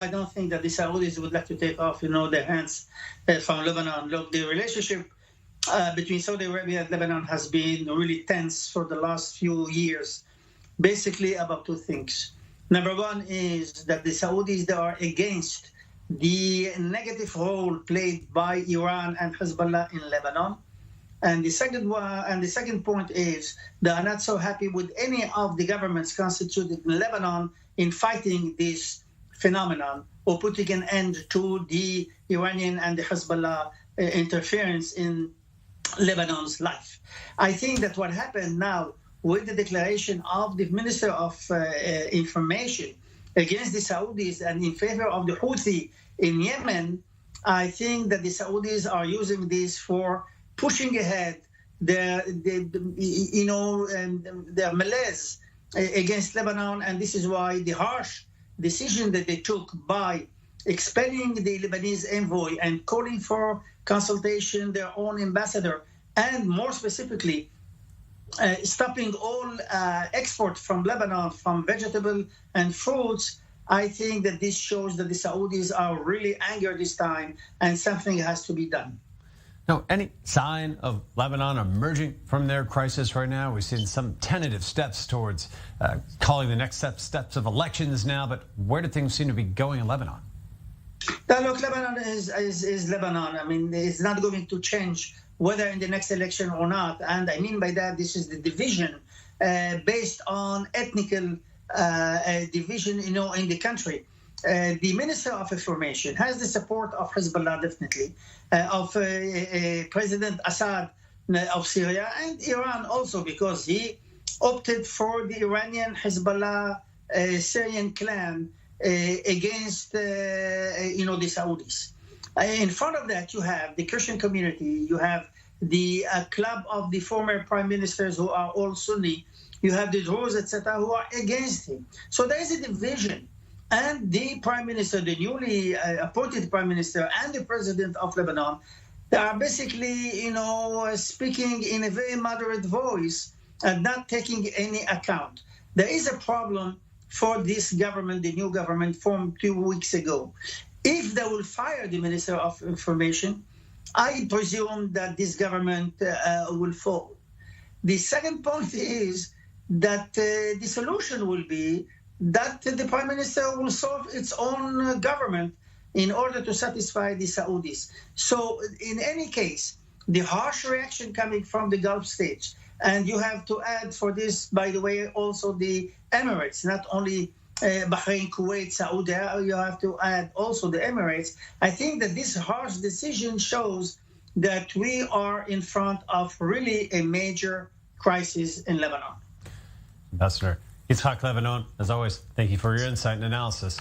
I don't think that the Saudis would like to take off, their hands from Lebanon. Look, the relationship between Saudi Arabia and Lebanon has been really tense for the last few years, basically about two things. Number one is that the Saudis, they are against the negative role played by Iran and Hezbollah in Lebanon. And the second point is they are not so happy with any of the governments constituted in Lebanon in fighting this phenomenon or putting an end to the Iranian and the Hezbollah interference in Lebanon's life. I think that what happened now with the declaration of the Minister of Information against the Saudis and in favor of the Houthi in Yemen, I think that the Saudis are using this for pushing ahead their malaise against Lebanon, and this is why the harsh decision that they took by expelling the Lebanese envoy and calling for consultation their own ambassador, and more specifically, stopping all export from Lebanon from vegetable and fruits. I think that this shows that the Saudis are really angered this time, and something has to be done. Now, any sign of Lebanon emerging from their crisis right now? We've seen some tentative steps towards calling the next steps of elections now, but where do things seem to be going in Lebanon? Now, look, Lebanon is Lebanon. I mean, it's not going to change whether in the next election or not. And I mean by that, this is the division based on ethnical division, in the country. The Minister of Information has the support of Hezbollah, definitely, of President Assad of Syria, and Iran also, because he opted for the Iranian Hezbollah Syrian clan against, the Saudis. In front of that, you have the Christian community, you have the club of the former prime ministers who are all Sunni, you have the Druze, etc., who are against him. So there is a division. And the prime minister, the newly appointed prime minister, and the president of Lebanon, they are basically, speaking in a very moderate voice and not taking any account. There is a problem for this government, the new government formed 2 weeks ago. If they will fire the Minister of Information, I presume that this government will fall. The second point is that the solution will be that the Prime Minister will solve its own government in order to satisfy the Saudis. So in any case, the harsh reaction coming from the Gulf states, and you have to add for this, by the way, also the Emirates, not only Bahrain, Kuwait, Saudi, you have to add also the Emirates. I think that this harsh decision shows that we are in front of really a major crisis in Lebanon. Ambassador Itzhak Levanon, as always, thank you for your insight and analysis.